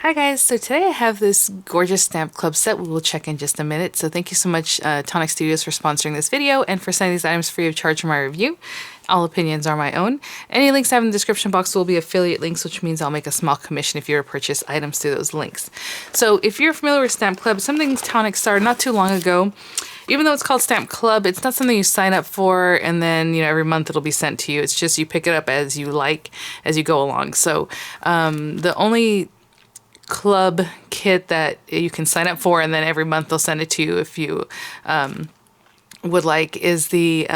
Hi guys, so today I have this gorgeous stamp club set we will check in just a minute. So thank you so much Tonic Studios for sponsoring this video and for sending these items free of charge for my review. All opinions are my own. Any links I have in the description box will be affiliate links, which means I'll make a small commission if you were to purchase items through those links. So if you're familiar with Stamp Club, something Tonic started not too long ago. Even though it's called Stamp Club, it's not something you sign up for and then, every month it'll be sent to you. It's just you pick it up as you like, as you go along. So the only club kit that you can sign up for and then every month they'll send it to you if you would like is the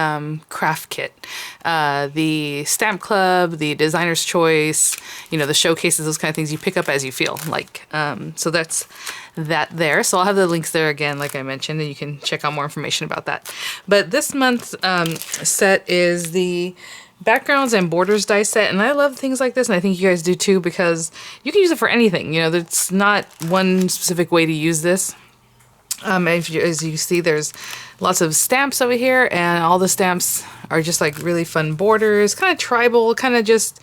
craft kit. The Stamp Club, the Designer's Choice, the showcases, those kind of things you pick up as you feel like. So that's that there. So I'll have the links there again, like I mentioned, and you can check out more information about that. But this month's set is the backgrounds and borders die set, and I love things like this, and I think you guys do too, because you can use it for anything. There's not one specific way to use this. As you see, there's lots of stamps over here, and all the stamps are just like really fun borders, kind of tribal, kind of just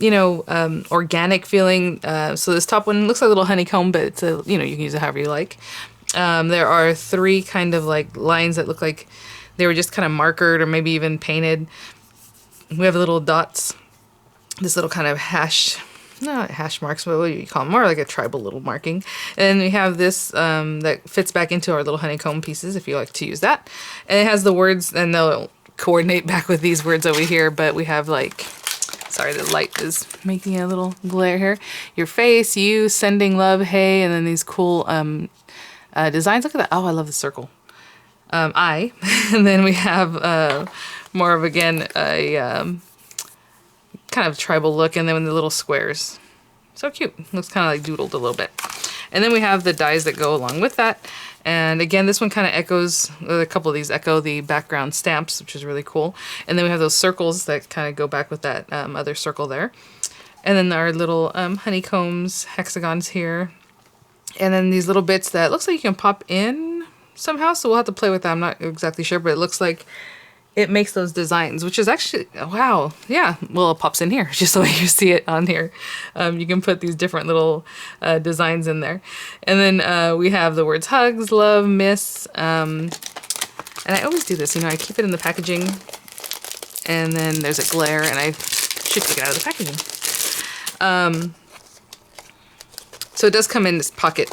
organic feeling. So this top one looks like a little honeycomb, but it's you can use it however you like. There are three kind of like lines that look like they were just kind of markered or maybe even painted. We have little dots, this little kind of not hash marks, but what do you call them? More like a tribal little marking. And we have this that fits back into our little honeycomb pieces if you like to use that. And it has the words, and they'll coordinate back with these words over here, but we have sorry, the light is making a little glare here. Your face, you, sending love, hey, and then these cool designs. Look at that. Oh, I love the circle. I. And then we have more of, again, a kind of tribal look, and then the little squares. So cute. Looks kind of like doodled a little bit. And then we have the dies that go along with that. And again, this one kind of echoes, a couple of these echo the background stamps, which is really cool. And then we have those circles that kind of go back with that other circle there. And then our little honeycombs, hexagons here. And then these little bits that looks like you can pop in somehow, so we'll have to play with that. I'm not exactly sure, but it looks like it makes those designs, which is actually, wow, yeah. Well, it pops in here, just the way you see it on here. You can put these different little designs in there. And then we have the words hugs, love, miss. And I always do this, I keep it in the packaging, and then there's a glare, and I should take it out of the packaging. So it does come in this pocket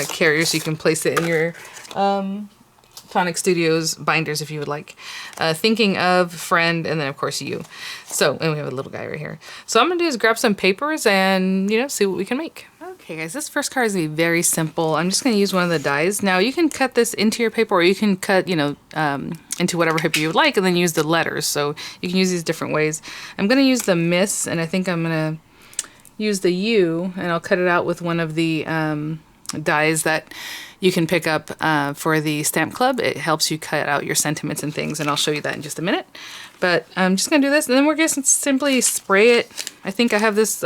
carrier, so you can place it in your Tonic Studios binders if you would like. Thinking of, friend, and then of course you. So, and we have a little guy right here. So I'm gonna do is grab some papers and, see what we can make. Okay guys, this first card is gonna be very simple. I'm just gonna use one of the dies. Now you can cut this into your paper, or you can cut, into whatever paper you would like, and then use the letters. So you can use these different ways. I'm gonna use the miss, and I think I'm gonna use the U, and I'll cut it out with one of the dies that you can pick up for the Stamp Club. It helps you cut out your sentiments and things, and I'll show you that in just a minute. But I'm just going to do this, and then we're going to simply spray it. I think I have this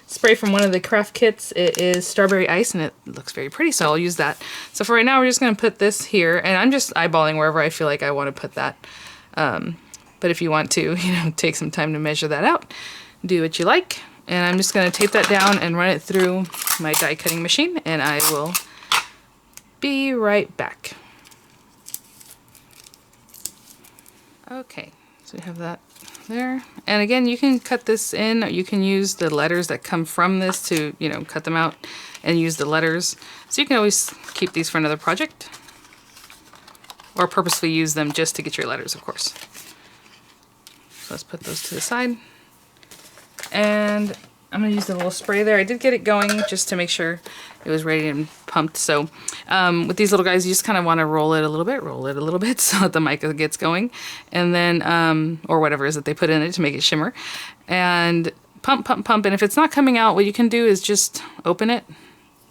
spray from one of the craft kits. It is Strawberry Ice, and it looks very pretty, so I'll use that. So for right now, we're just going to put this here, and I'm just eyeballing wherever I feel like I want to put that. But if you want to, take some time to measure that out, do what you like. And I'm just going to tape that down and run it through my die cutting machine, and I will be right back. Okay, so we have that there. And again, you can cut this in, or you can use the letters that come from this to, cut them out and use the letters. So you can always keep these for another project, or purposefully use them just to get your letters, of course. So let's put those to the side. And I'm going to use the little spray there. I did get it going just to make sure it was ready and pumped. So with these little guys, you just kind of want to roll it a little bit so that the mica gets going. And then, or whatever it is that they put in it to make it shimmer. And pump, pump, pump. And if it's not coming out, what you can do is just open it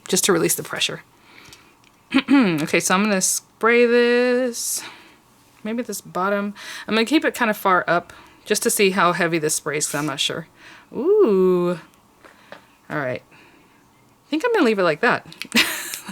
just to release the pressure. Okay, so I'm going to spray this, maybe this bottom. I'm going to keep it kind of far up just to see how heavy this sprays, because I'm not sure. Ooh. All right. I think I'm going to leave it like that.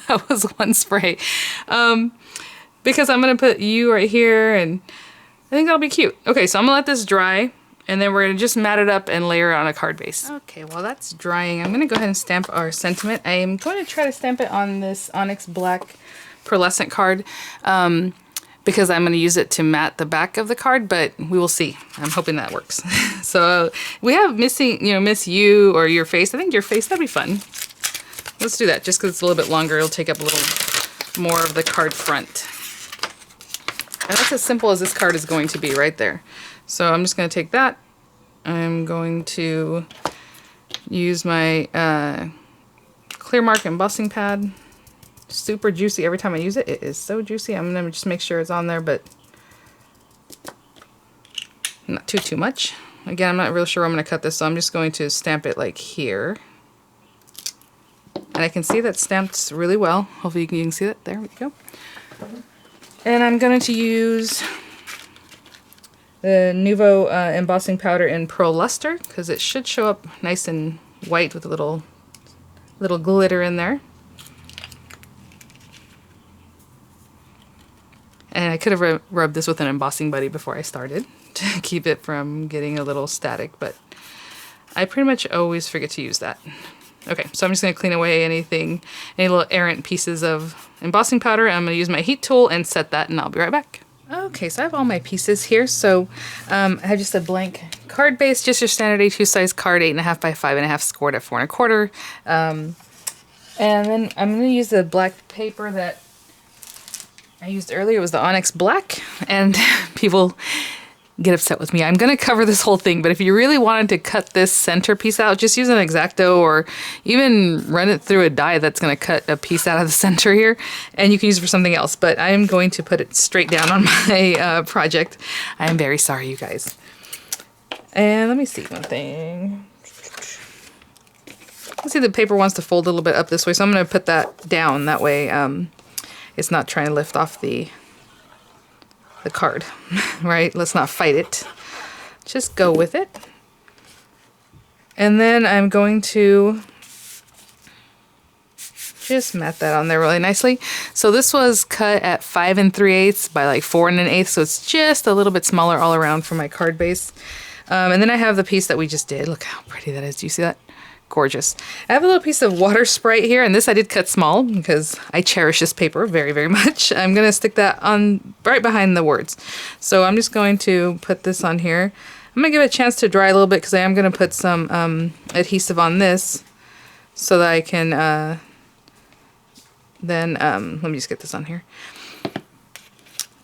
That was one spray. Because I'm going to put you right here, and I think that'll be cute. Okay, so I'm going to let this dry. And then we're gonna just mat it up and layer it on a card base. Okay, while that's drying, I'm gonna go ahead and stamp our sentiment. I am going to try to stamp it on this Onyx Black pearlescent card because I'm gonna use it to mat the back of the card, but we will see. I'm hoping that works. So we have missing, you know, Miss You or Your Face. I think Your Face, that'd be fun. Let's do that just because it's a little bit longer. It'll take up a little more of the card front. And that's as simple as this card is going to be right there. So I'm just going to take that. I'm going to use my Clear Mark embossing pad. Super juicy every time I use it. It is so juicy. I'm going to just make sure it's on there, but not too much. Again, I'm not really sure where I'm going to cut this, so I'm just going to stamp it like here. And I can see that stamped really well. Hopefully you can see that. There we go. And I'm going to use the Nuvo embossing powder in Pearl Luster because it should show up nice and white with a little glitter in there. And I could have rubbed this with an embossing buddy before I started to keep it from getting a little static, but I pretty much always forget to use that. Okay, so I'm just going to clean away any little errant pieces of embossing powder. I'm going to use my heat tool and set that, and I'll be right back. Okay, so I have all my pieces here. So I have just a blank card base, just your standard A2 size card, 8.5 by 5.5, scored at 4 1/4. And then I'm going to use the black paper that I used earlier. It was the Onyx Black, and people get upset with me. I'm going to cover this whole thing, but if you really wanted to cut this center piece out, just use an X-Acto or even run it through a die that's going to cut a piece out of the center here, and you can use it for something else, but I am going to put it straight down on my project. I am very sorry, you guys. And let me see one thing. Let's see, the paper wants to fold a little bit up this way, so I'm going to put that down. That way it's not trying to lift off the card, right? Let's not fight it. Just go with it. And then I'm going to just mat that on there really nicely. So this was cut at 5 3/8 by like 4 1/8, so it's just a little bit smaller all around for my card base. And then I have the piece that we just did. Look how pretty that is. Do you see that? Gorgeous. I have a little piece of water sprite here, and this I did cut small because I cherish this paper very, very much. I'm going to stick that on right behind the words. So I'm just going to put this on here. I'm going to give it a chance to dry a little bit because I am going to put some adhesive on this so that I can let me just get this on here.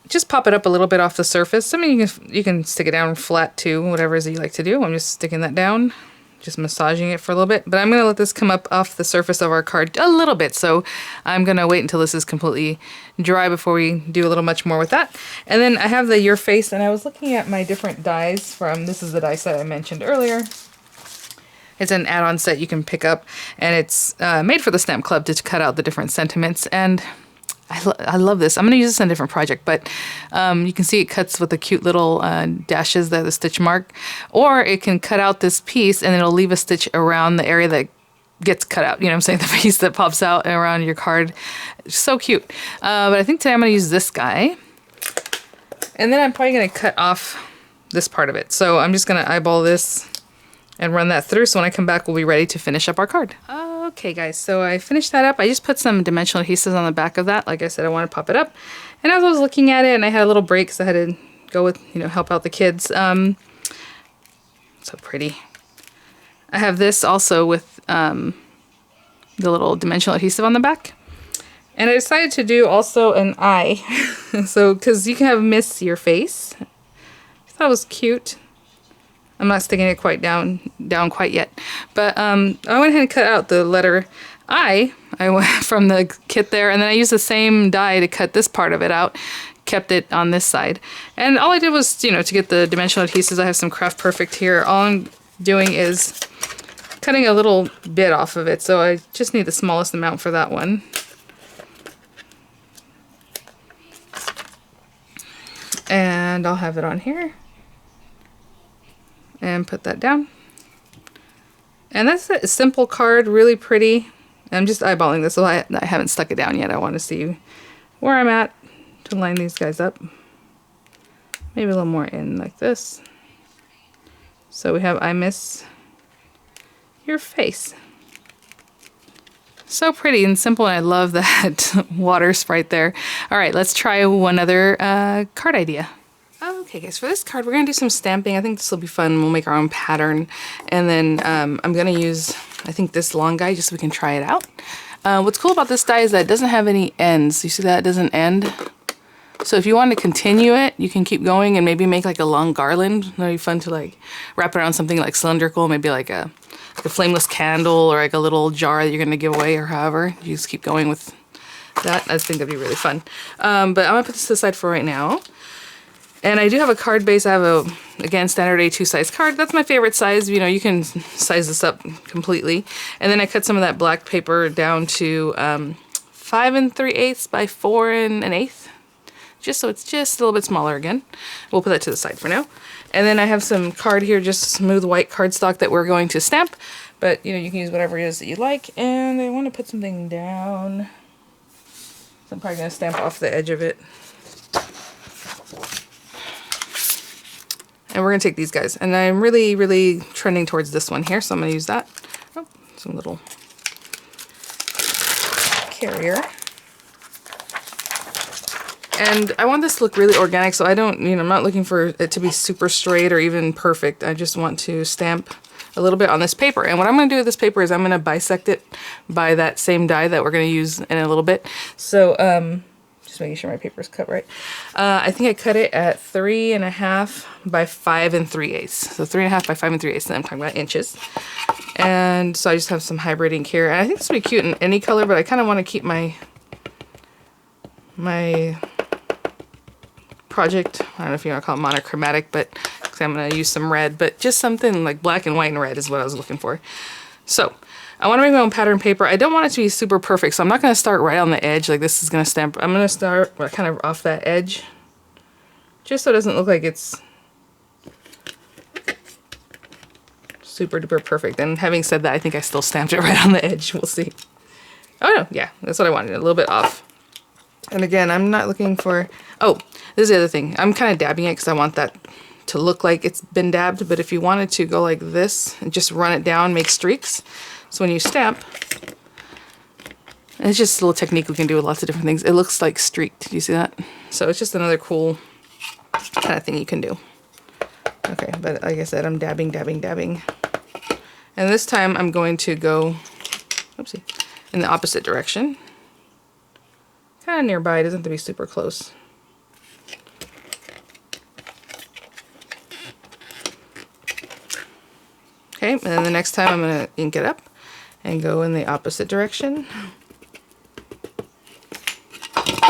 Just pop it up a little bit off the surface. I mean, you can stick it down flat too, whatever it is that you like to do. I'm just sticking that down. Just massaging it for a little bit, but I'm going to let this come up off the surface of our card a little bit, so I'm going to wait until this is completely dry before we do a little much more with that. And then I have the Your Face, and I was looking at my different dies from, this is the die set I mentioned earlier. It's an add-on set you can pick up, and it's made for the Stamp Club to cut out the different sentiments, and I love this. I'm going to use this on a different project, but you can see it cuts with the cute little dashes there, the stitch mark. Or it can cut out this piece and it'll leave a stitch around the area that gets cut out. You know what I'm saying? The piece that pops out around your card. It's so cute. But I think today I'm going to use this guy. And then I'm probably going to cut off this part of it. So I'm just going to eyeball this and run that through. So when I come back, we'll be ready to finish up our card. Okay guys, so I finished that up. I just put some dimensional adhesives on the back of that. Like I said, I want to pop it up. And as I was looking at it, and I had a little break, so I had to go with, help out the kids. So pretty. I have this also with the little dimensional adhesive on the back. And I decided to do also an eye. So, because you can have Miss Your Face. I thought it was cute. I'm not sticking it quite down quite yet. But I went ahead and cut out the letter I went from the kit there, and then I used the same die to cut this part of it out. Kept it on this side. And all I did was, to get the dimensional adhesives, I have some Craft Perfect here. All I'm doing is cutting a little bit off of it, so I just need the smallest amount for that one. And I'll have it on here. And put that down. And that's a simple card, really pretty. I'm just eyeballing this, so I haven't stuck it down yet. I want to see where I'm at to line these guys up. Maybe a little more in like this. So we have I Miss Your Face. So pretty and simple, and I love that water sprite there. All right, let's try one other card idea. Okay guys, for this card we're going to do some stamping. I think this will be fun. We'll make our own pattern, and then I'm going to use, I think, this long guy just so we can try it out. What's cool about this die is that it doesn't have any ends. You see that? It doesn't end. So if you want to continue it, you can keep going and maybe make like a long garland. That'd be fun to like wrap it around something like cylindrical, maybe like a flameless candle or like a little jar that you're going to give away or however. You just keep going with that. I think that'd be really fun. But I'm going to put this to the side for right now. And I do have a card base. I have again, standard A2 size card. That's my favorite size. You know, you can size this up completely. And then I cut some of that black paper down to 5 3/8 by 4 1/8. Just so it's just a little bit smaller again. We'll put that to the side for now. And then I have some card here, just smooth white cardstock that we're going to stamp. But, you know, you can use whatever it is that you like. And I want to put something down. So I'm probably going to stamp off the edge of it. And we're going to take these guys. And I'm really, really trending towards this one here. So I'm going to use that. Oh, some little carrier. And I want this to look really organic, so I don't, you know, I'm not looking for it to be super straight or even perfect. I just want to stamp a little bit on this paper. And what I'm going to do with this paper is I'm going to bisect it by that same die that we're going to use in a little bit. So, just making sure my paper is cut right. I think I cut it at 3.5 by 5 3/8. So 3.5 by 5 3/8, and I'm talking about inches. And so I just have some hybriding here. And I think this would be cute in any color, but I kind of want to keep my project, I don't know if you want to call it monochromatic, but because I'm going to use some red, but just something like black and white and red is what I was looking for. So I want to make my own pattern paper. I don't want it to be super perfect, so I'm not going to start right on the edge like this is going to stamp. I'm going to start kind of off that edge, just so it doesn't look like it's super duper perfect. And having said that, I think I still stamped it right on the edge. We'll see. Oh no, yeah, that's what I wanted, a little bit off. And again, I'm not looking for, oh, this is the other thing. I'm kind of dabbing it because I want that to look like it's been dabbed, but if you wanted to go like this and just run it down, make streaks. So when you stamp, it's just a little technique we can do with lots of different things. It looks like streaked, do you see that? So it's just another cool kind of thing you can do. Okay, but like I said, I'm dabbing, dabbing, dabbing. And this time I'm going to go, oopsie, in the opposite direction. Kind of nearby, it doesn't have to be super close. Okay, and then the next time I'm going to ink it up and go in the opposite direction.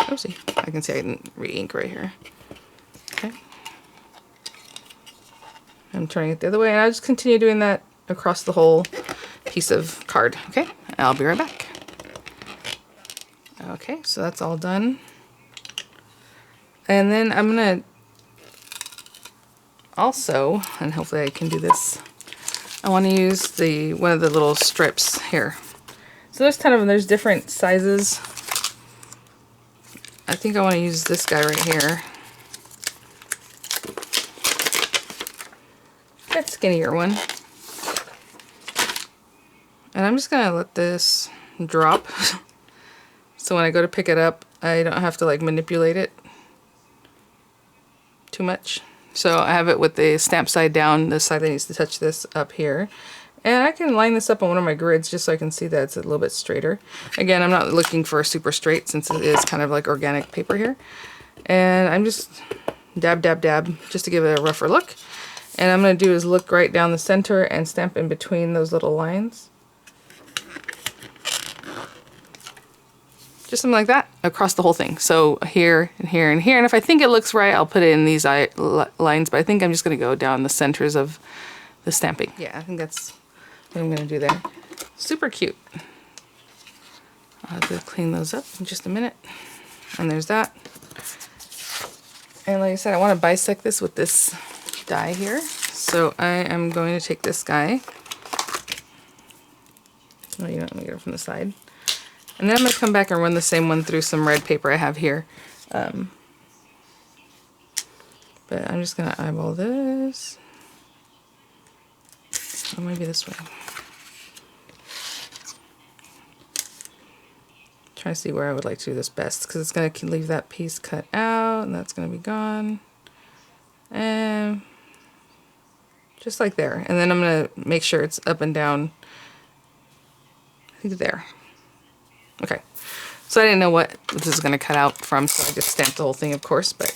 Oopsie, I can see I didn't re-ink right here. Okay. I'm turning it the other way, and I'll just continue doing that across the whole piece of card. Okay, I'll be right back. Okay, so that's all done. And then I'm gonna also, and hopefully I can do this, I want to use one of the little strips here. So there's 10 of them, there's different sizes. I think I want to use this guy right here. That skinnier one. And I'm just gonna let this drop. So when I go to pick it up, I don't have to like manipulate it too much. So I have it with the stamp side down, the side that needs to touch this up here. And I can line this up on one of my grids just so I can see that it's a little bit straighter. Again, I'm not looking for super straight since it is kind of like organic paper here. And I'm just dab, dab, dab, just to give it a rougher look. And I'm going to do is look right down the center and stamp in between those little lines. Just something like that across the whole thing. So here and here and here. And if I think it looks right, I'll put it in these lines. But I think I'm just going to go down the centers of the stamping. Yeah, I think that's what I'm going to do there. Super cute. I'll have to clean those up in just a minute. And there's that. And like I said, I want to bisect this with this die here. So I am going to take this guy. Oh, you know, let me get it from the side. And then I'm going to come back and run the same one through some red paper I have here. But I'm just going to eyeball this. So maybe this way. Trying to see where I would like to do this best, because it's going to leave that piece cut out, and that's going to be gone. And just like there. And then I'm going to make sure it's up and down. I think there. Okay. So I didn't know what this is going to cut out from, so I just stamped the whole thing, of course, but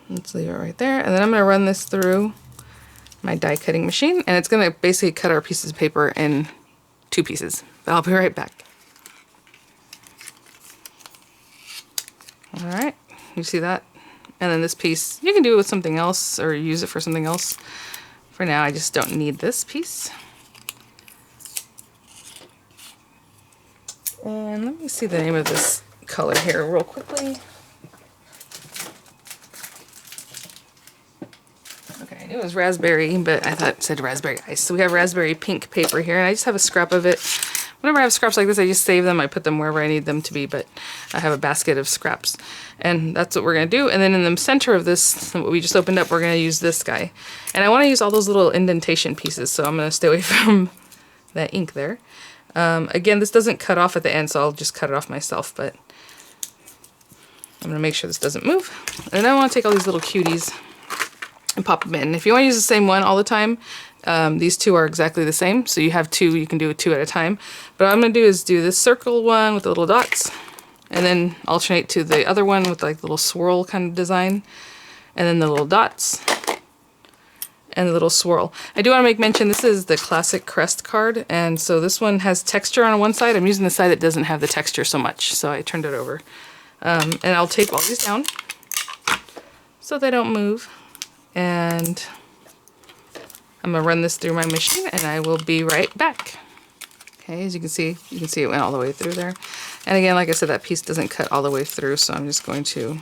let's leave it right there. And then I'm going to run this through my die cutting machine, and it's going to basically cut our pieces of paper in 2 pieces. But I'll be right back. All right, you see that? And then this piece, you can do it with something else or use it for something else. For now, I just don't need this piece. And let me see the name of this color here real quickly. Okay, I knew it was raspberry, but I thought it said raspberry ice. So we have raspberry pink paper here, and I just have a scrap of it. Whenever I have scraps like this, I just save them. I put them wherever I need them to be, but I have a basket of scraps. And that's what we're going to do. And then in the center of this, what we just opened up, we're going to use this guy. And I want to use all those little indentation pieces, so I'm going to stay away from that ink there. Again, this doesn't cut off at the end, so I'll just cut it off myself, but I'm going to make sure this doesn't move. And then I want to take all these little cuties and pop them in. If you want to use the same one all the time, these 2 are exactly the same, so you have 2, you can do 2 at a time. But what I'm going to do is do this circle one with the little dots, and then alternate to the other one with like the little swirl kind of design, and then the little dots, and the little swirl. I do want to make mention, this is the classic crest card, and so this one has texture on one side. I'm using the side that doesn't have the texture so much, so I turned it over. And I'll tape all these down so they don't move. And I'm going to run this through my machine, and I will be right back. Okay, as you can see it went all the way through there. And again, like I said, that piece doesn't cut all the way through, so I'm just going to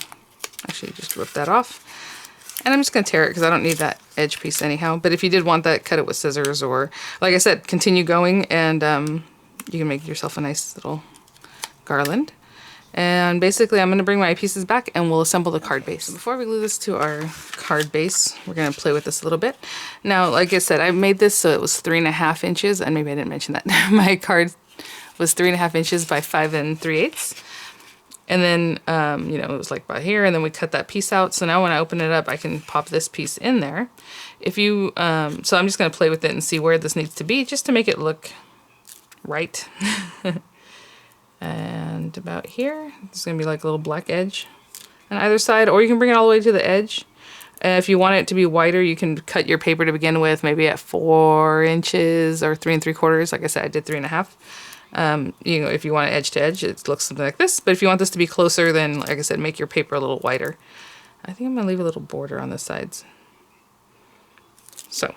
actually just rip that off. And I'm just going to tear it because I don't need that edge piece anyhow. But if you did want that, cut it with scissors, or like I said, continue going, and you can make yourself a nice little garland. And basically I'm going to bring my pieces back and we'll assemble the card base. So before we glue this to our card base, we're going to play with this a little bit. Now, like I said, I made this so it was 3.5 inches, and maybe I didn't mention that. My card was 3.5 inches by 5 3/8. And then, you know, it was like about here, and then we cut that piece out. So now when I open it up, I can pop this piece in there. If you, so I'm just going to play with it and see where this needs to be, just to make it look right. And about here, there's going to be like a little black edge on either side, or you can bring it all the way to the edge. If you want it to be wider, you can cut your paper to begin with, maybe at 4 inches or 3 3/4. Like I said, I did 3.5. You know, if you want it edge to edge, it looks something like this. But if you want this to be closer, then, like I said, make your paper a little wider. I think I'm going to leave a little border on the sides. So,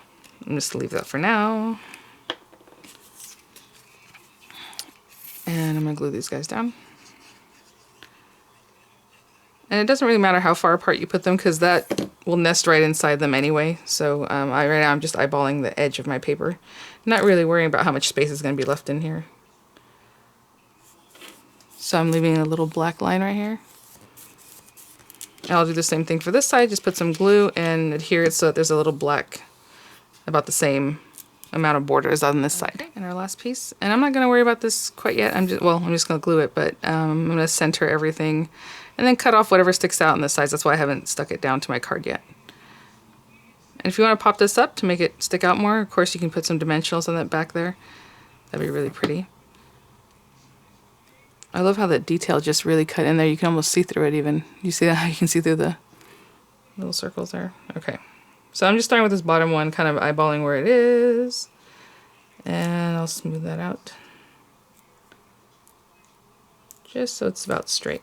I'm just going to leave that for now. And I'm going to glue these guys down. And it doesn't really matter how far apart you put them, because that will nest right inside them anyway. So right now I'm just eyeballing the edge of my paper. Not really worrying about how much space is going to be left in here. So I'm leaving a little black line right here. And I'll do the same thing for this side. Just put some glue and adhere it so that there's a little black, about the same amount of borders on this side. Okay, and our last piece. And I'm not going to worry about this quite yet. I'm just going to glue it, but I'm going to center everything and then cut off whatever sticks out on the sides. That's why I haven't stuck it down to my card yet. And if you want to pop this up to make it stick out more, of course you can put some dimensionals on that back there. That'd be really pretty. I love how that detail just really cut in there. You can almost see through it even. You see that? You can see through the little circles there. Okay. So I'm just starting with this bottom one, kind of eyeballing where it is. And I'll smooth that out. Just so it's about straight.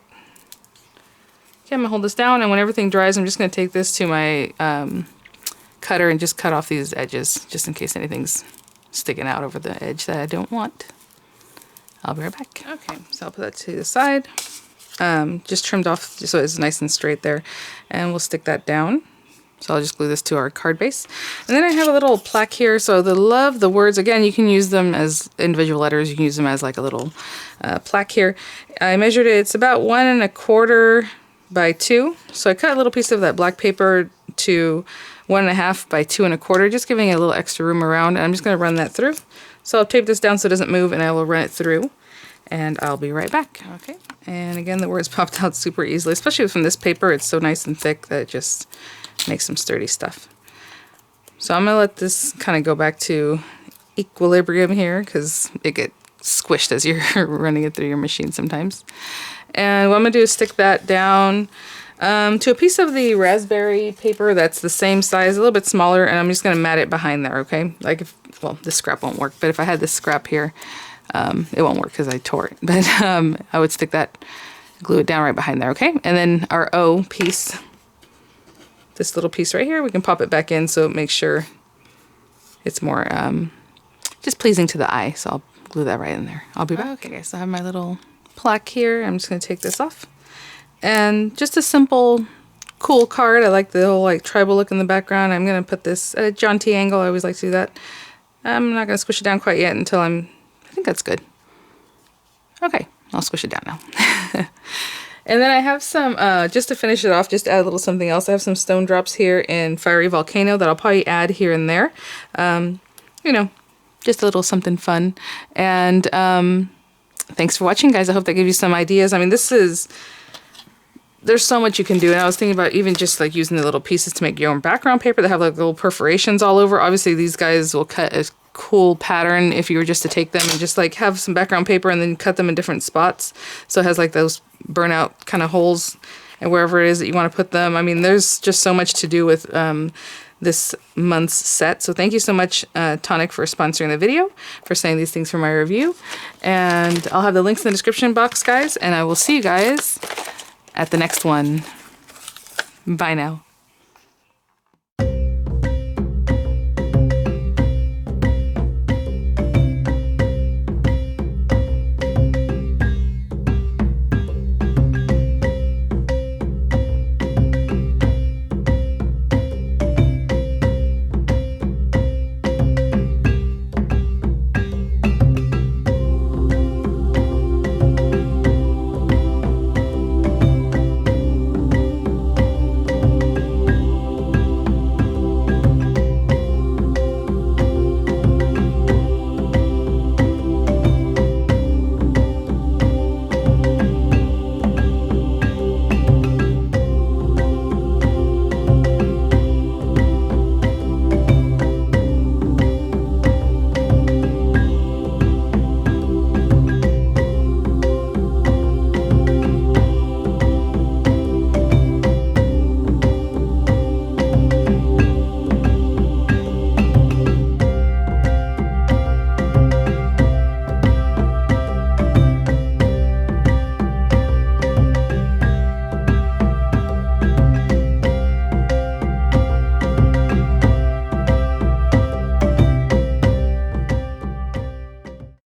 Okay, I'm going to hold this down, and when everything dries, I'm just going to take this to my cutter and just cut off these edges, just in case anything's sticking out over the edge that I don't want. I'll be right back. Okay, so I'll put that to the side. Just trimmed off just so it's nice and straight there. And we'll stick that down. So I'll just glue this to our card base. And then I have a little plaque here. So the words, again, you can use them as individual letters. You can use them as like a little plaque here. I measured it. It's about 1 1/4 by 2. So I cut a little piece of that black paper to 1.5 by 2.25, just giving it a little extra room around. And I'm just going to run that through. So I'll tape this down so it doesn't move, and I will run it through. And I'll be right back. Okay. And again, the words popped out super easily, especially from this paper. It's so nice and thick that it just makes some sturdy stuff. So I'm going to let this kind of go back to equilibrium here because it gets squished as you're running it through your machine sometimes. And what I'm going to do is stick that down to a piece of the raspberry paper that's the same size, a little bit smaller, and I'm just going to mat it behind there, okay? Like, well, this scrap won't work, but if I had this scrap here, it won't work because I tore it. But I would stick that, glue it down right behind there, okay? And then our O piece, this little piece right here, we can pop it back in so it makes sure it's more just pleasing to the eye. So I'll glue that right in there. I'll be back. Okay, so I have my little plaque here. I'm just going to take this off. And just a simple, cool card. I like the whole like tribal look in the background. I'm going to put this at a John T angle. I always like to do that. I'm not going to squish it down quite yet until I think that's good. Okay, I'll squish it down now. And then I have some, just to finish it off, just add a little something else. I have some stone drops here in Fiery Volcano that I'll probably add here and there. You know, just a little something fun. And thanks for watching, guys. I hope that gave you some ideas. I mean, there's so much you can do. And I was thinking about even just like using the little pieces to make your own background paper that have like little perforations all over. Obviously, these guys will cut a cool pattern if you were just to take them and just like have some background paper and then cut them in different spots. So it has like those burnout kind of holes and wherever it is that you want to put them. I mean, there's just so much to do with this month's set. So thank you so much, Tonic, for sponsoring the video, for saying these things for my review. And I'll have the links in the description box, guys. And I will see you guys at the next one. Bye now.